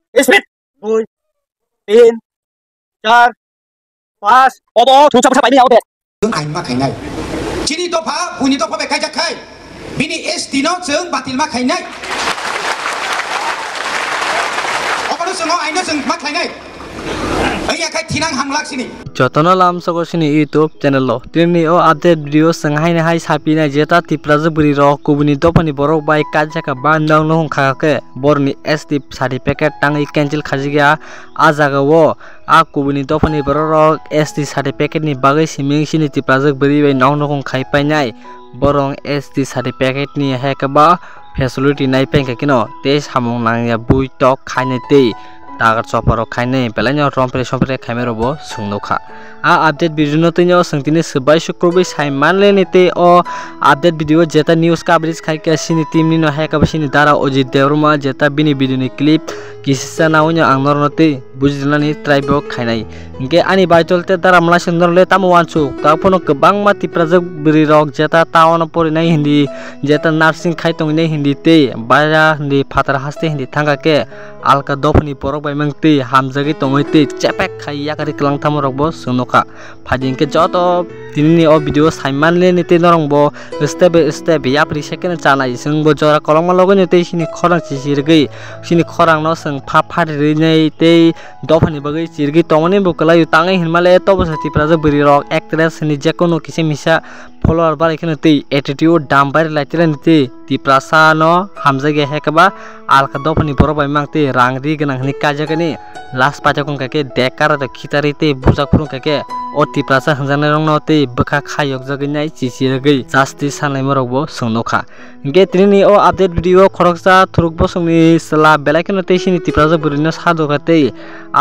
Split 2 3 4 5 Obo thủ trong 7 out Tướng ảnh mà này. Chỉ đi top phá, hùi đi top phá về khai chắc khai. Bini ST nó sướng bát tiền mà khai này. Obo nó sướng anh nó sướng mà khai này. Ayah khai tinang hamlak sini. Jotono lam soko sini YouTube channel lo. Tini o update video sengai na hai sapi na jeta tipraja beri ro kubuni topani borok bai kaja ka bandang no hong ke borni ST certificate tang cancel khajiga ajaga wo a kubuni topani borok ST certificate ni bagai siming sini tipraja beri bai nong no hong khai pai nai borong ST certificate ni hekaba facility nai pen ka kino te samong nang ya bui tok khaine te tagar choparo khaine belanyo rompre sompre khamerobo sungnoka a update video no tinyo sungtini sebai sukrobai saimanle nite o update video jeta news coverage khai ka sini team ni no heka basini dara Ojit Devruma jeta bini video ni clip kisisa naunyo angnor note bujilani tribe khainai inge ani baitolte dara mala sundarle tamu wanchu tapono kebang mati prajak beri rok jeta tawana porinai hindi jeta nursing khaitong ne hindi te bara hindi phatar haste hindi thanga ke alka dofni porok bai mangti hamjagi tongoite chepek khai yakari klang thamorok bo sunoka phajingke joto tinini o video saimanle nite norongbo step yapri second chanai sungbo jora kolongma logone te sini khorang chisirgei sini khorang no sung pha phari nei te dofani bagai chirgi tongoni bo kalayu tangai hinmale tobosati praja beri rok actress ni jekono kisi misa follower bar ekhane te attitude dam bar laitira nite ti prasa no hamjage hekaba alka dofani borok bai mangte rangri ganang ni kajagani last pajakong kake dekar da khitari te bujak phurung kake oti prasa hanjana rong no te bkha khayok jaginai chisirgei justice sanai morokbo sungnoka inge trini o update video khoroksa thurukbo sungni sala belakeno te sini tipraja burino sadokate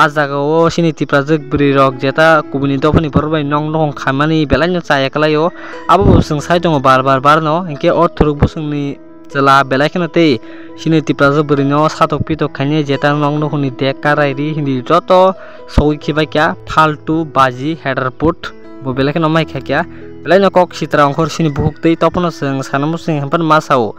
a jaga o sini tipraja buri rok jeta kubuni dofani borbai nong nong khamani belanyo chayakalayo abo sung sai dong bar no inge o thurukbo sungni Jela belakeno te sini tipraja burino satok pitok khane jeta nong nong ni dekarai ri hindi joto soi khiba kya faltu baji header put bo belakeno mai khakya belano kok sitra ongkhor sini buhukte topono sing sanamu sing hampan masau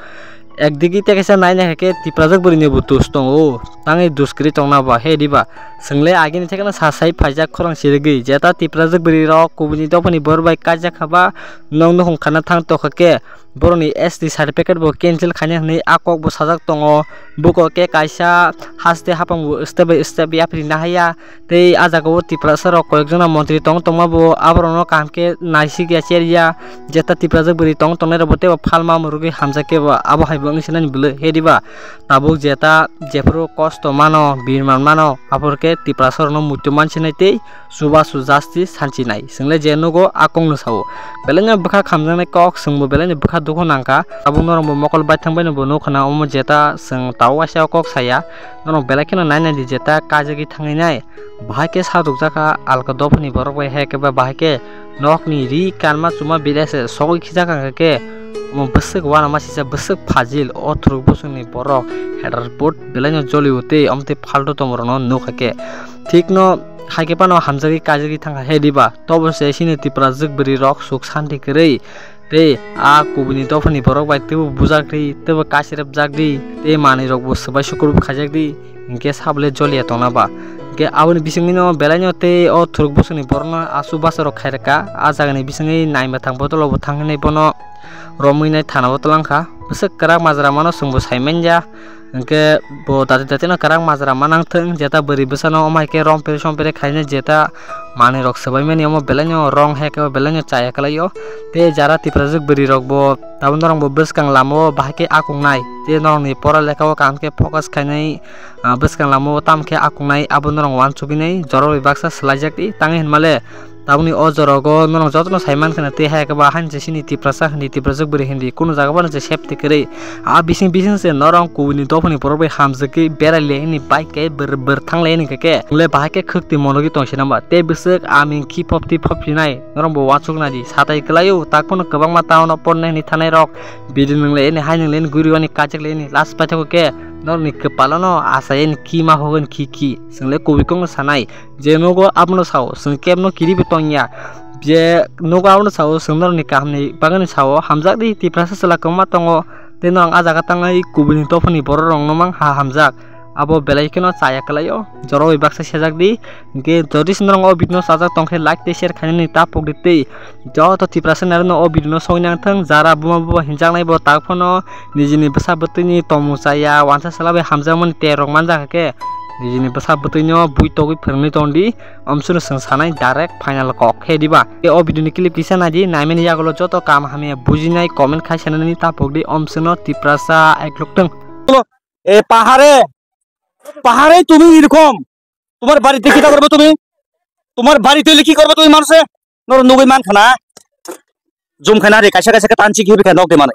ekdigi tekesa naina hake tiprajak burini butus tongo tangai duskri tongna ba he diba single agini thekana sasai phajak khorang sirgi jeta tiprajak buri ro kubuni dopani borbai kaja khaba nong nong khana thang to khake boroni ST certificate bo cancel khane nei akok bo sajak tongo buko ke kaisa haste hapang bo step yapri nahaya tei ajago tiprasa ro koyekjona mantri tong tongma bo abrono kamke naisi gya cheria jeta tiprajak buri tong tonera bote phalma murugi hamjake bo abo haibang sinani bule hediba tabuk jeta jepro kosto mano birman mano aporke tiprasor no mutu mansinai tei suba sujasti sanchi nai single jenugo akong no sawo belenya bkha khamjanai kok sungbo belenya bkha dukho nangka abung norong mokol baithang bai no bo nokhana omo jeta sung tawasa kok saya norong belakino naina di jeta kajagi thangai nai bahake saduk jaka alka dofni borok bai hekeba bahake nokni ri kanma chuma bilese sogoi khijaka ke mo besek wana masisa besek fazil otruk bosungni borok header put belanya joli uti amte phalto tomorono nokhake thik no haike pano hamjagi kajagi thanga hediba tobose sini tiprajak beri rok suk santi kerei te a kubuni dofani borok bai tebu bujakri tebu kasirap jakri te mani rok bo sabai sukurup khajakdi inke sable joli atonaba ke awni bisingmino belanyo te o thuruk bosungni borno asu basaro khairaka a jagani bisingi naima thangbo tolo bo thangnai bono romuinai thana botolangkha besek karak majra mano sungbo saimenja engke bo dati no karak majra manang theng jeta beri besano omai ke rompere sompere khaine jeta mani rok sabai meni omo belanyo rong heke belanyo chaya kalayo te jara tiprajak beri rok bo tabun rong bo beskang lamo bahake akung nai te norong ni pora lekao kamke focus khainai beskang lamo tamke akung nai abun rong wan chuginai joro baksa slaijakti tangi hinmale tabuni o jorogo norong jotno saiman khana te heka ba han sini tiprasa ni tiprajak beri hindi kuno jaga ban je safety kare a bising se norong kubuni dofani porbai hamjaki berale ni bike ke ber thangle ni ke le bahake khukti monogi tongsina ba te bisek amin ki popti nai norong bo wachukna di satai kelayu takpono kebang ma taono ponne ni thanai rok bidin ngle ni hain ngle ni guriwani kajak le ni last pathako ke norni kepalano asayen ki ma hogan ki single kubikong sanai jenogo apno sao sing kemno kiri bitongya je nogo apno sao singnorni kamni bagani sao hamjak di tiprasa sala koma tongo tenong ajaga tangai kubini tofani bororong nomang ha hamjak abo belai keno chaya kalayo joroi baksa sejak di ge jodi sinrong o video sajak tongkhe like te share khaini ta pokdi te joto tiprasen arno o video soinang thang jara buma buma hinjang nai bo takphono nijini basa butini tomu chaya wansa salabe hamjamon te rok manja ke nijini basa butino buitogui phirni tondi amsunu sanai direct final ko khediba e o video ni clip kisa naji naimeni jagolo joto kam hame bujinai comment khai sanani ta pokdi amsuno tiprasa eklokteng এ পাহাড়ে পাহাড়ে তুমি এরকম তোমার বাড়িতে কি করবে তুমি তোমার বাড়িতে কি করবে তুমি মানুষে নর নগই মান খানা জুম খানা রে কাইসা কাইসা টানছি কি বেকা নক দে মানে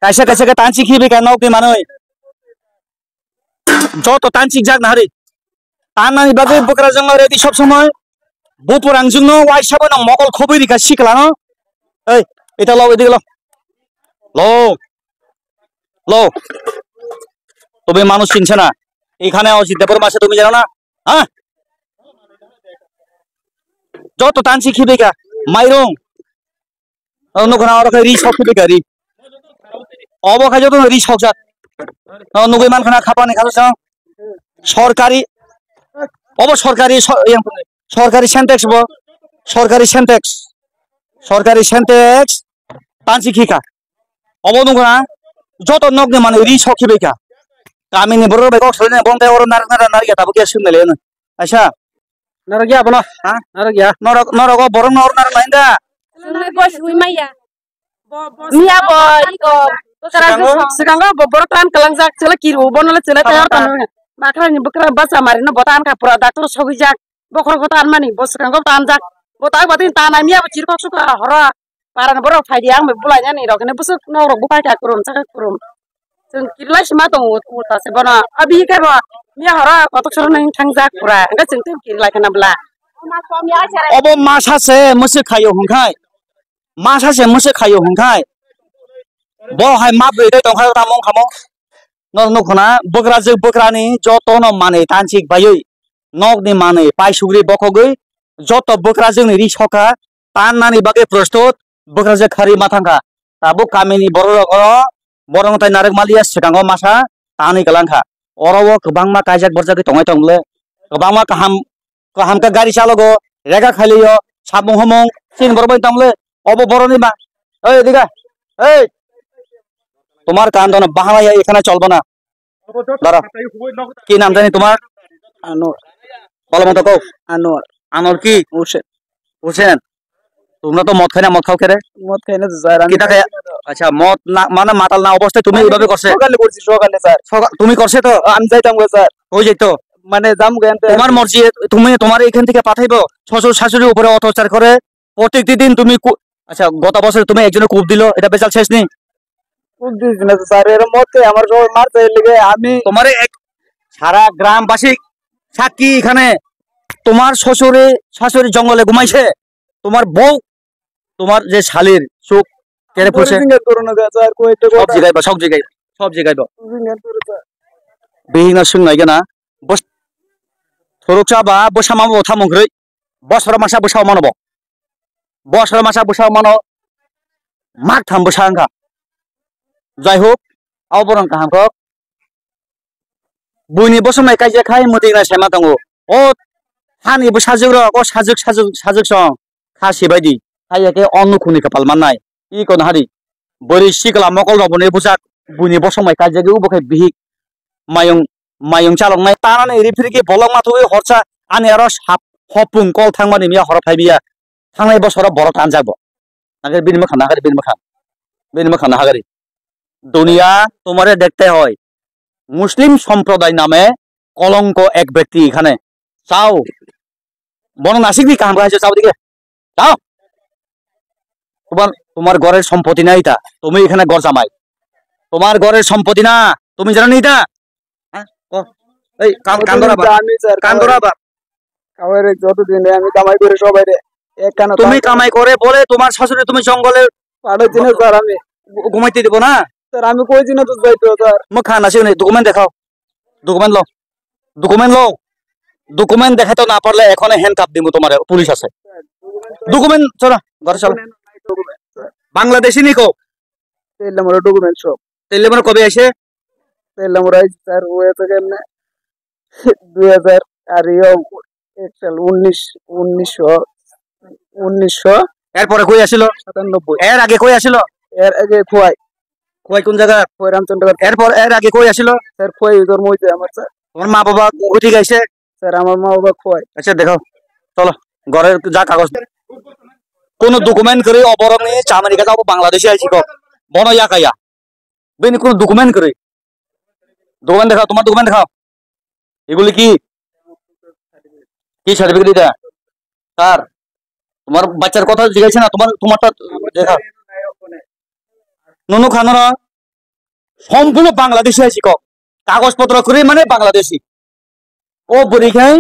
কাইসা কাইসা টানছি কি বেকা নক দে মানে যত টানছি যাক না রে টানানি বাদে বকরা জঙ্গ রেডি সব সময় বুপুরাং জন্য ওয়াইসাবো না মকল খবরি কা শিখলা না এই এটা লও এদিকে লও লও লও তুমি মানুষ চিনছে না এখানে সিদ্ধাপুর মাসে তুমি জানো না হ্যাঁ যত টানছি খিবে কা মাইরং অন্য কোন আর রি সব খিবে কা রি অবখাই যত রি সজাত নগই মান খানা খাপানি খালো সরকারি সরকারি সরকারি সেন্টেক্স সরকারি সেন্টেক্স টানছি খিকা অবনগনা যত নগ্নে মানে রি সখিবে কা Kami ni bro bekok soalnya bong teh orang narik ya tapi kiasun deh leun. Asya. Narik ya apa Hah? Narik ya. Norok kok borong narik lain dah. Bos Wimaya. Iya boy iko. Sekarang borok kan kelangjak cela kiru bonol cela tayar tanu. Makanya bekra basa marina botan ka produk terus hojak. Bokor botan mani bos sekarang tanjak. Botak batin tanah mia bocir kok suka hora. Paran borok faidiang bulanya nih rok ini busuk norok bukai ka kurum cakak kurum. Kirla sima tong uta se bana abi ka ba mia hara kotok soro nang thangjak pura enggak jengtem kirla kana bla Obo masa se mese khayo hungkai masa se mese khayo hungkai bo hai ma be tong khai ta mong khamo no khona bokra ni joto no mane tanchik bayoi nok ni mane pai sugri bokogoi joto bokra jeng ri soka tan nani bage prostot bokra je khari mathangka tabu kamini borok borong tai narek malia sekango masa tani kalangka orowo kebangma kajak borjaki tongai tongle kebangma kaham ka gari chalogo rega khaliyo sabung homong sin borbai tongle obo boroni ma এই দিগা এই তোমার কান্দন বাহালাইয়া এখানে চলবে না দাঁড়া কি নাম জানি তোমার আনোয়ার বলো মতো কও আনোয়ার কি হোসেন তোমরা তো মদ খাই না মদ খাও কেরে মদ খাই না স্যার আমি কিটা খাই আচ্ছা মদ না মানে মাতাল না অবস্থায় তুমি এইভাবে করছে সকালে করছি সকালে স্যার তুমি করছে তো আমি যাইতাম গো স্যার কই যাইতো মানে জাম গেনতে তোমার মর্জি তুমি তোমার এখান থেকে পাঠাইবো শ্বশুর শাশুড়ির উপরে অত্যাচার করে প্রত্যেকদিন তুমি আচ্ছা গত বছর তুমি একজনে কূপ দিল এটা বেচাল শেষ নেই কূপ দিছ না স্যার এর মতে আমার সবাই মারতে লাগে আমি তোমার এক সারা গ্রামবাসী সাক্ষী এখানে তোমার শ্বশুরে শাশুড়ি জঙ্গলে ঘুমাইছে তোমার বউ তোমার যে শালীর চোখ কেড়ে পড়ছে সব জায়গায় বিহিনা শুননাই গেনা বস থরকচা বা বসা মামো থামংগ্রৈ বছর মাসা বসাও মানব বছর মাসা বসাও মানো মাঘ থাম বসা আঙ্কা যাই হোক আবরং কাহামক বুইনি বসনাই কাইজা খাই মতিনা সেমা দङ ও হানি বসাজুগ র ও সাজুগ সং খাসি বাयदि हायके अन्नखुनि कपाल माननाय इ कोन हारि बोरि सिकला मकल नबने बुजाक बुनि बसमाय काजेगे उबखाय बिहि मायं चालंनाय तानानै रिफिरिके बलंग माथुय हरसा आने आरो हपुं कल थांमानि मिया हर फायबिया थांनाय बसरा बर तानजाबो आगे बिनि मखाना हागारि दुनिया तुम्हारे देखते হয় मुस्लिम সম্প্রদায় নামে কলঙ্ক এক ব্যক্তি এখানে চাও বন নাসিক দি কাম গাইছে চাও দিকে চাও তোমার ঘরের সম্পত্তি না এটা তুমি এখানে ঘর জামাই তোমার ঘরের সম্পত্তি না তুমি জানো না এটা হ্যাঁ এই কাম করা বাপ কামাই যতদিন আমি কামাই করে সবাই রে এক কানা তুমি কামাই করে বলে তোমার শাশুড়ি তুমি জঙ্গলে পাড়াইছি না স্যার আমি ঘুমাইতে দেব না স্যার আমি কইছি না তো যাইতো স্যার মুখ খান আছে না ডকুমেন্ট দেখাও ডকুমেন্ট লো ডকুমেন্ট দেখাইতো না পারলে এখনে হ্যান্ড কাপ দিব তোমার পুলিশ আছে ডকুমেন্ট চলো ঘরে চলো বাংলাদেশি নিকো তেলে মোর ডকুমেন্ট সব তেলে মোর কবে আসে তেলাম রাইজ স্যার হয়েছে কেমনে 2000 আর এক সাল 1997 এরপরে কই আসিল এর আগে কই আসিল এর আগে খোয়াই কই কোন জায়গা খোয়াই রামচন্দ্র এরপর এর আগে কই আসিল স্যার খোয়াই জন্ম হয়েছে আমার স্যার তোমার মা বাবা উঠে গেছে স্যার আমার মা বাবা খোয়াই আচ্ছা দেখো চলো ঘরের যা কাগজ কোন ডকুমেন্ট করে অবরং নিয়ে চামারিকা যাবো বাংলাদেশে আইছি ক বন ইয়া কাইয়া বেনি কোন ডকুমেন্ট করে ডকুমেন্ট দেখাও তোমার ডকুমেন্ট দেখাও এগুলি কি কি সার্টিফিকেট এটা কার তোমার বাচ্চার কথা জিজ্ঞাসা না তোমারটা দেখাও নুনু খানোরা সম্পূর্ণ বাংলাদেশি আইছি ক কাগজপত্র করে মানে বাংলাদেশি ও পরীক্ষায়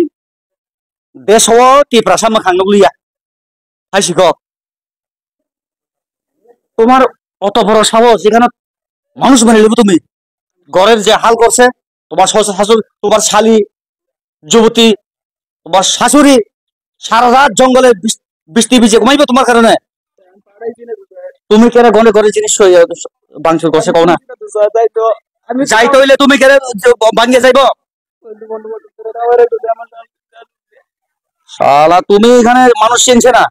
দেশ টিপ্রা সামনে খাংনো গুলিয়া আইছি ক তোমার অত বড় সাহস যেখানে মানুষ মেনে নেবো তুমি ঘরের যে হাল করছে তোমার শ্বশুর শাশুড়ি তোমার শালি যুবতী তোমার শাশুড়ি সারা রাত জঙ্গলে বৃষ্টি ভিজে ঘুমাইবে তোমার কারণে তুমি কেন গনে করে জিনিস ভাঙচুর করছে কও না আমি যাইতে হইলে তুমি কেন ভাঙিয়ে যাইব শালা তুমি এখানে মানুষ চিনছে না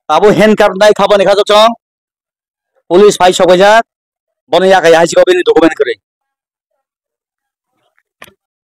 তাবো হ্যান্ড কার্ড নাই খাবো নি খাজো চং পুলিশ ভাই সবাই যাক বনে একাই হাসি কবে ডকুমেন্ট করে